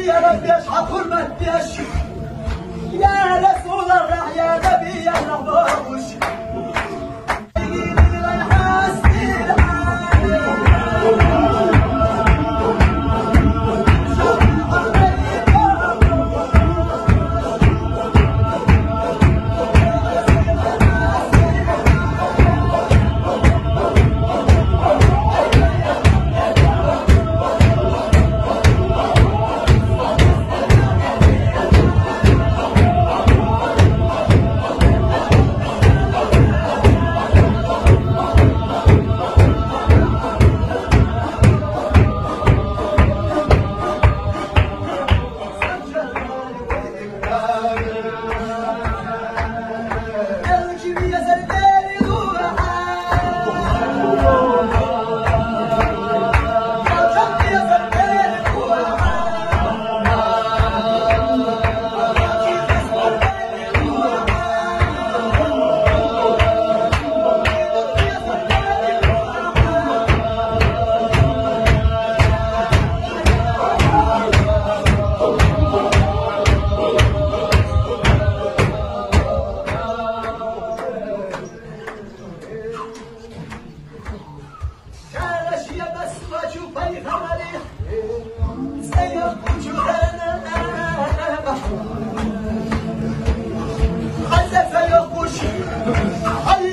يا ربي اشحط المدش يا رسول الله يا نبي النبوش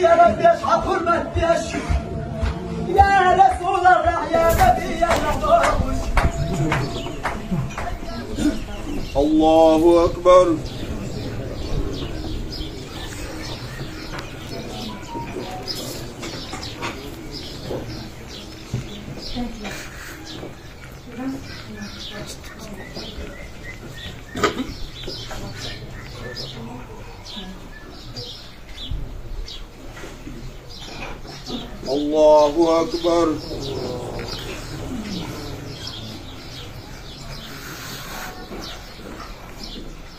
يا ربي اشحط المدش يا رسول الله يا نبي النبوش الله أكبر. الله أكبر.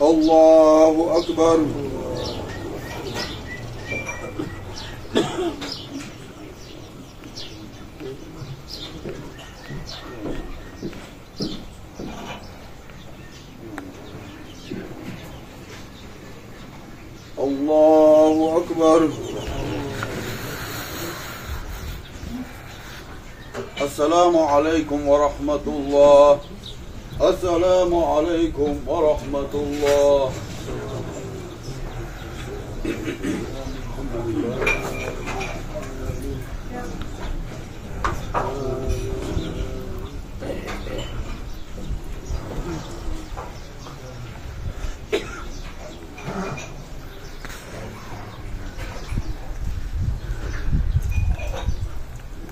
الله أكبر. الله أكبر. السلام عليكم ورحمة الله. السلام عليكم ورحمة الله.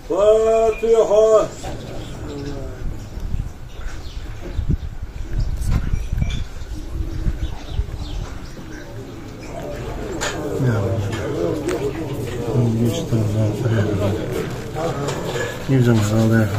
فاتحة. Using all that.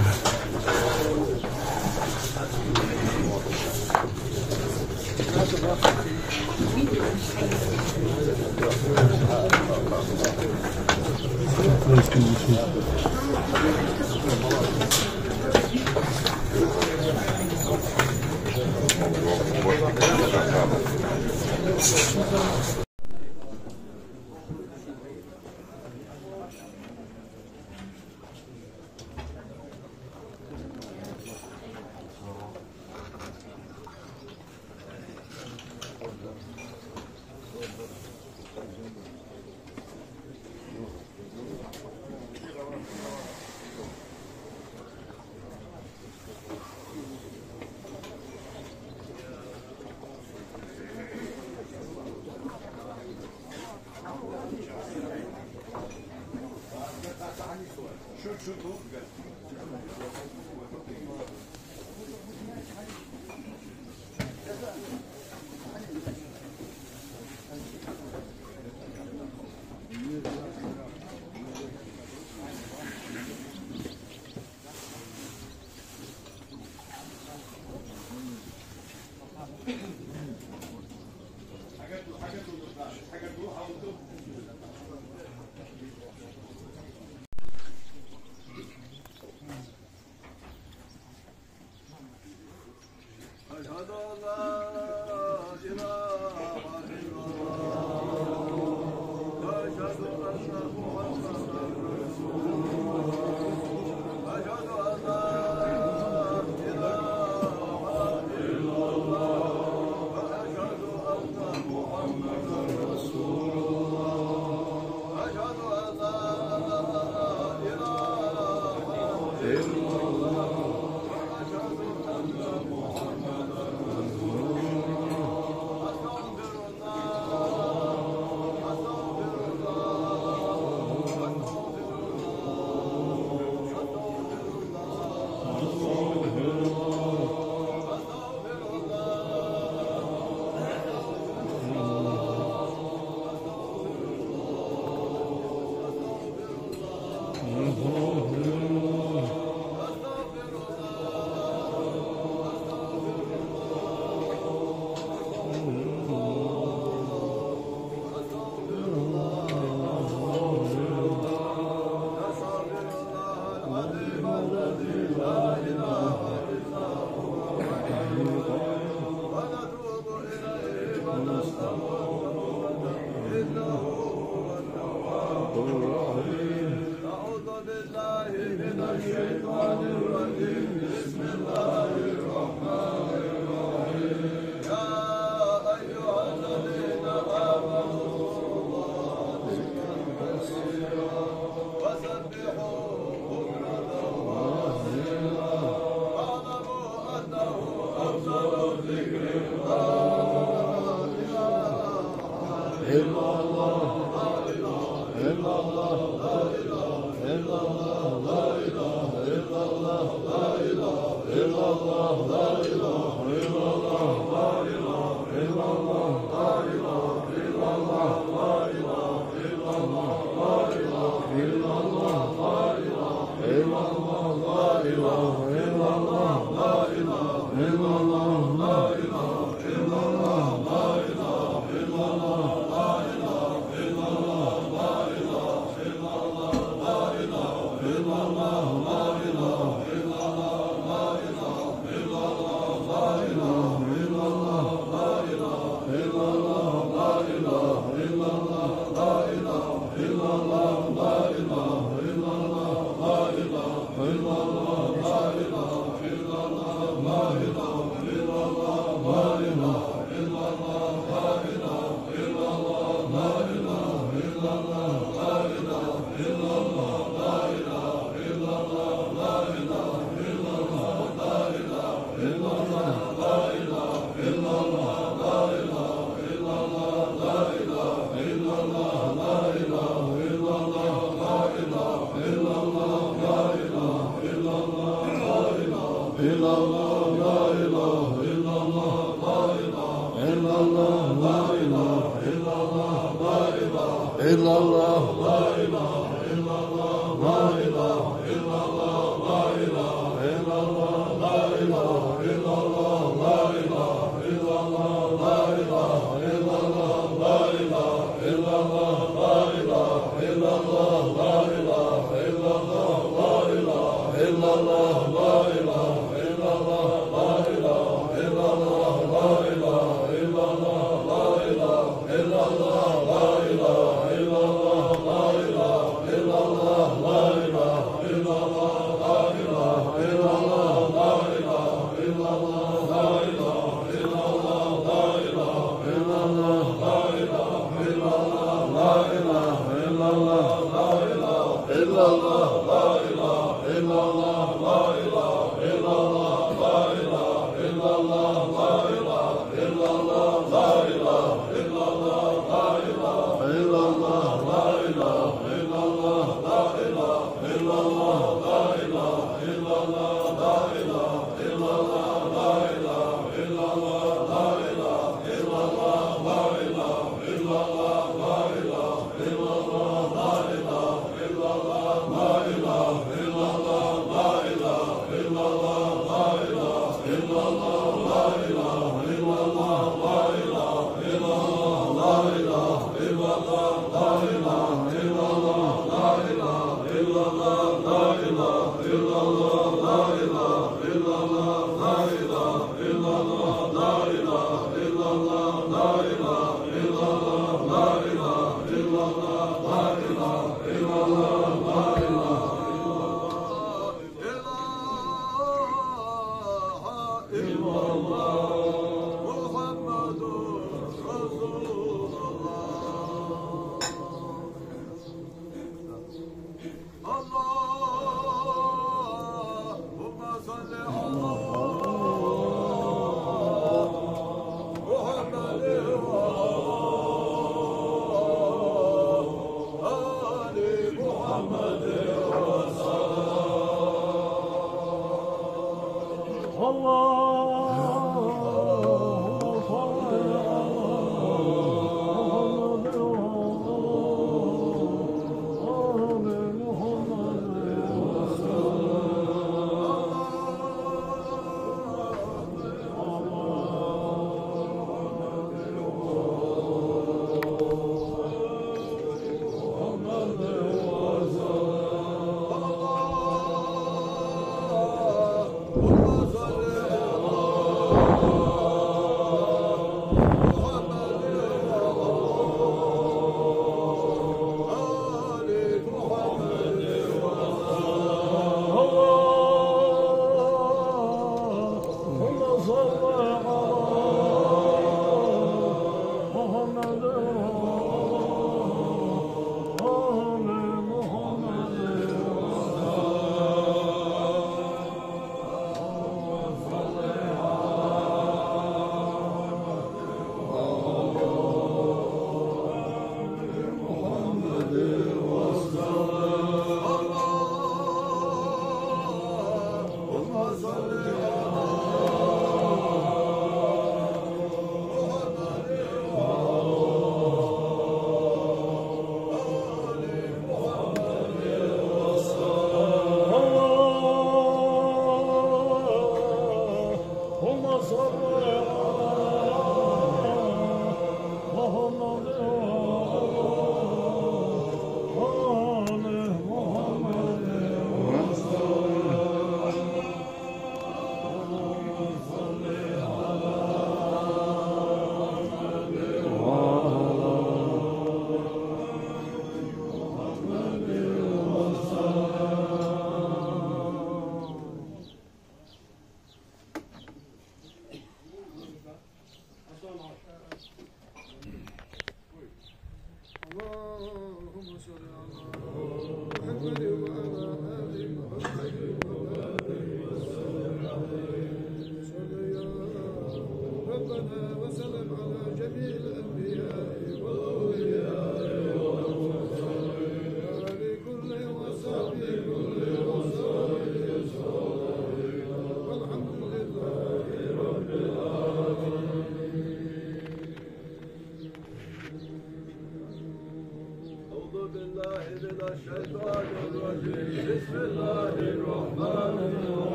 illallah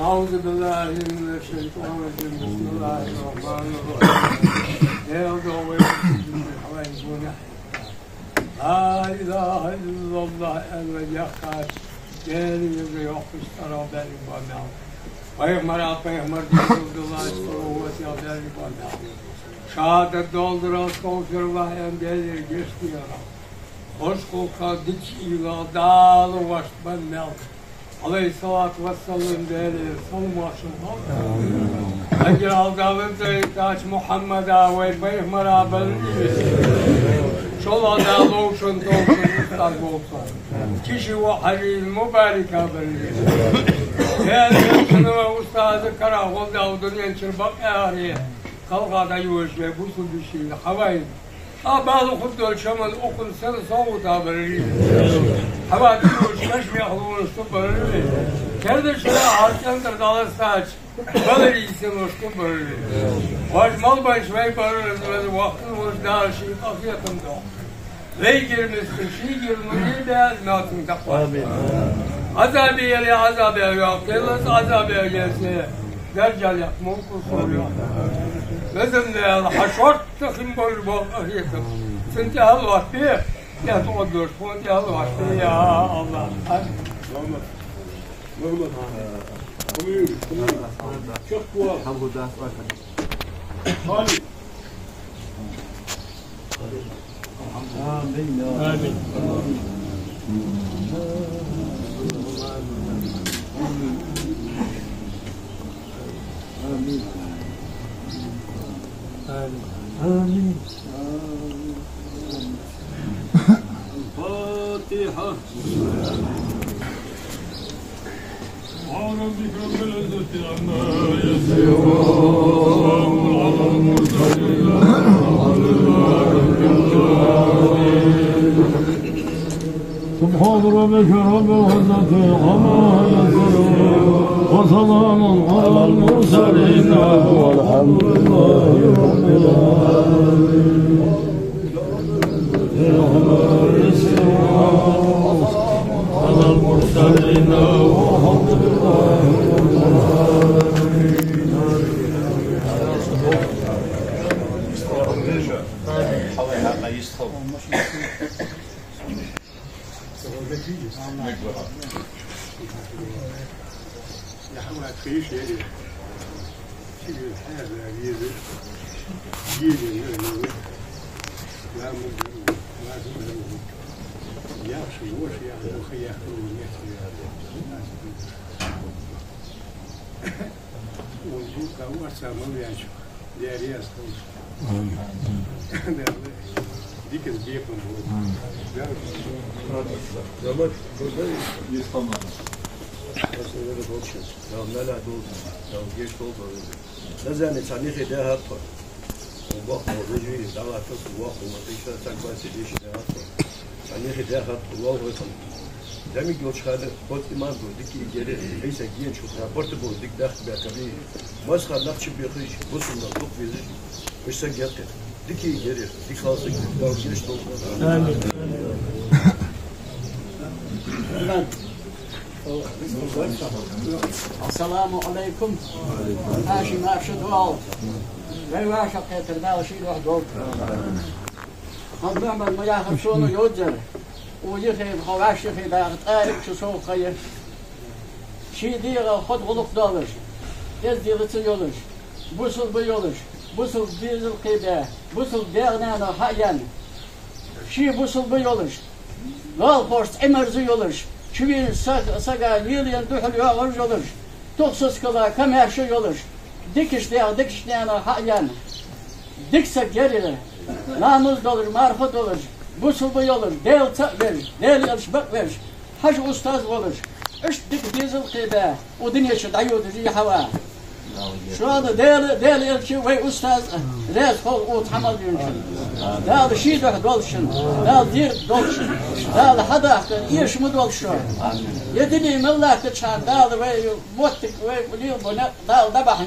أعوذ بالله من الشيطان الرجيم بسم الله الرحمن الرحيم يدعو إلى لا إله إلا الله الوجهات جاري يوقف ترى بالبناء ويغمر ويغمر بسم الله سبحانه وتعالى şehadet dolduran kavuşurlar hem gelir geçtiyorlar. Hoş kokan dik ila dağlı baş ben Aleyhissalatu vesselam değerli salmışım. Eğer aldığınız taç Muhammed'a ve Peygamber'e şola da doğuşun ustad olsun. Kişi ve halil mübarek haberli. Değerli sınıfa ustadı karakol davudun çırbak ağrıya. Kalkada yuvaş ve busul bir şeyle havayın. Bazı kutlu şaman okun seni soğut haberli. Hava diyor, meşme yağlığı üstü bölümü. Kardeşler arkandır dalı saç. Böyle isim üstü bölümü. Başmal başmayı bölümü. Vaktin hoş daha şey afiyetinde. Ve girmişsin, şey girmişsin, beyaz natın takva. Azabı yeri azabı yok. Gelmez azabı gelse. Dercal yak, mumkus oluyor. Bizim de haşort tıkım bol bol ahiyetim. Sinti halvat bir. يا تقدر فوت يا الله يا الله Çok dua. Hadi. Amin. Amin. Fatiha. أعوذ بك رب العزة عما يصفون على المرسلين سبحان ربك رب العزة عما يصفون وسلام على المرسلين والحمد لله رب العالمين على المرسلين والحمد لله رب نزل تاريخ ده وباخ ورجعي دعوة تصل واخ وما تيجي تقبل سيديش ده تاريخ ده الله ويكون دمی گوش خاله بود ایمان بود دیکی گره ایسا گین شو راپورت بود دیک داخل بیاکبی مسخر نقش بیخیش بسون داد بخ بیزش ایسا گیت دیکی گره دیک خالص داو گیرش تو آمین السلام عليكم هاشم أرشد والد لا يعشق يترداو شيء واحد والد هاد نعمل ما ياخذ شونه يوجر ويخي بخواش يخي داغت آرك شو خير شي ديغا خد غلق دالش تز ديغت يولش بوصل بيولش بوصل ديزل قيبه بوصل ديغنانا حيان شي بوصل بيولش غال خورست عمر يولش شوين ساقا ليليان دوحل يولش تخصص كلا كم هاشو يولش ديكش ديغنانا حيان ديكسا جريره ناموز دولش معرفة دولش بوصل بيولش ديل تقبلش ديل يلشبك بلش حاج أستاذ ولش إيش ديك ديزل قيبه ودنيا شد عيود جي حوا شو هذا ديل يلشي وي أستاذ ليش خول وتحمل ينشن دال شي دوح دولشن دال دير دولشن دال حدا إيش مدولشو يدني ملاك تشان دال وي موتك وي ليو بنا دال دبح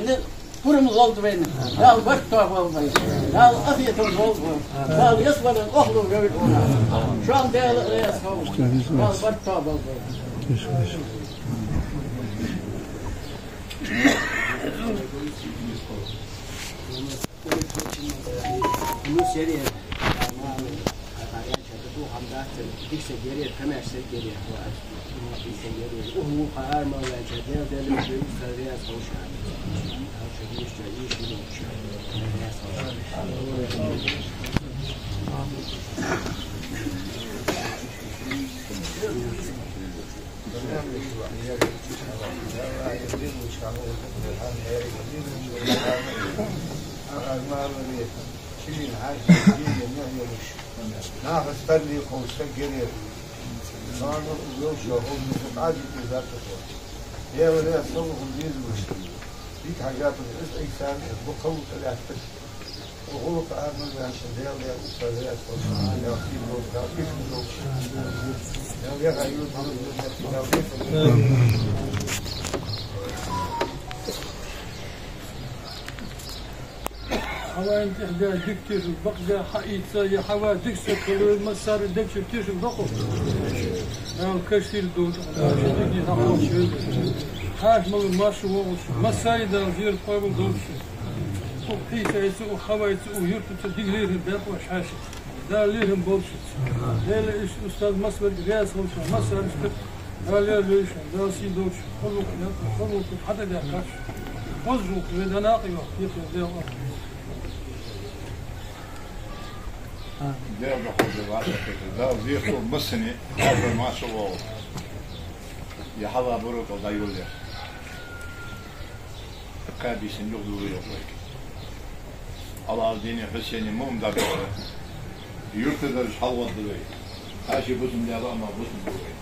فرم الغلط بين دال برتا والبي دال أفيت الغلط دال يصبر الأخذ ويقولنا شو عم دال ريس هو دال برتا والبي سريع ديك سجيرة كمان سجيرة وهو قرار ما ولا جدير ده اللي بيجي سريع صوش عشان يشتري شيلين حاجة جديدة نعملش ناخذ فريق وسجل صار يوشوا هم عادي في ذات الوقت يا ولا صوغ الجيز وش ديك حاجات اي كان بقوة ثلاثة وغلط عامل عشان ده يا استاذ يا استاذ يا اخي لو كيف لو يا غيور حوا انت ده دكتور بقى حقيقة يا حوا دكتور كل ما صار دكتور تيجي بقى أنا كشتي الدود عشان يجي هاو شيء هاش مال ماشي ما صار ده غير قابل دوش وحيس يسوق حوا يسوق يرتب تدير الباب وش حاشي Daar liggen bullshit. Hele is ustad Masber Gras Hocha, Masar is daar lezen, daar zie je خلوك حتى ده كاش وزوك إذا ناقي يخلي ده ده بخذ بعض ده زيخو مسني هذا ما شاء الله يا حلا بروك الله يولي كابي سنوك دوري يوفيك الله الدين حسيني مم ده بره يرتدى الحوض دوري هاشي بسم الله ما بسم دوري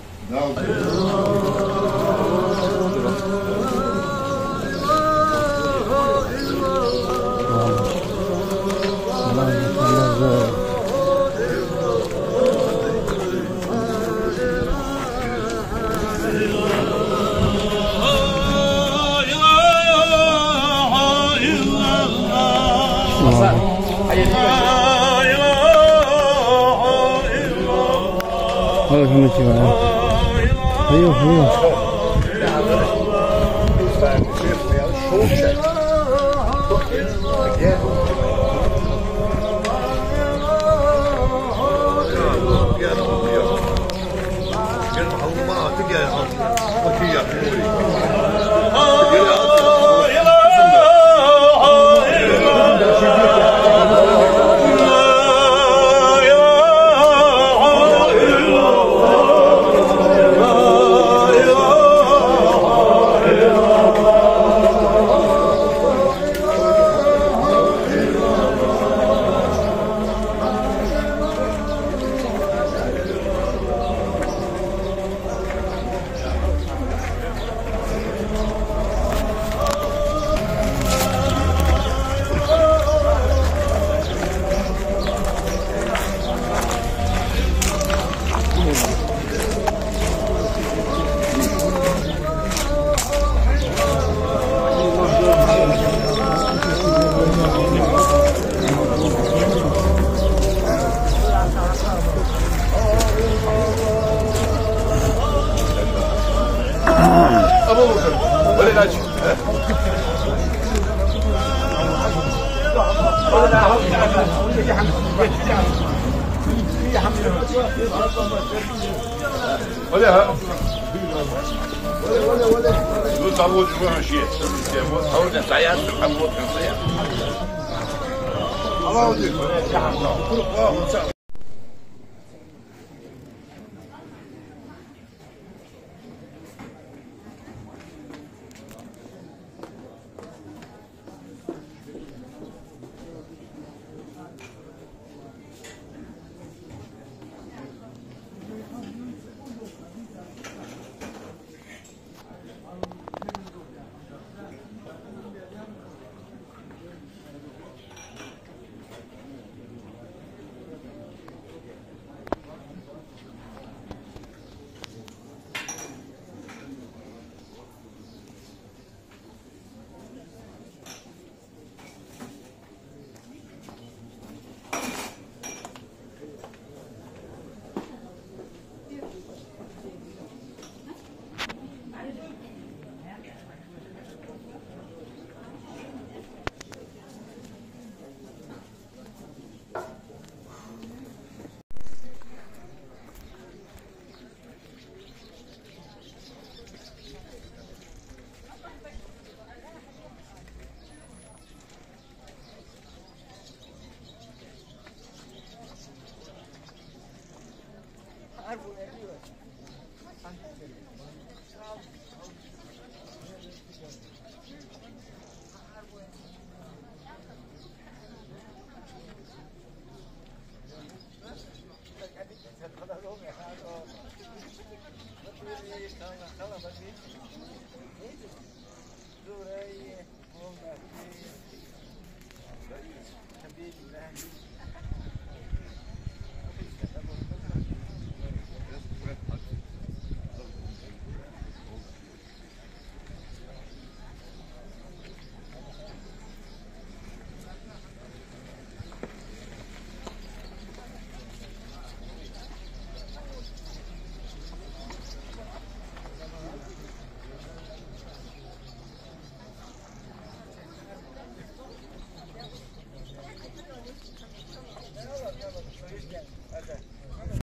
حبيبي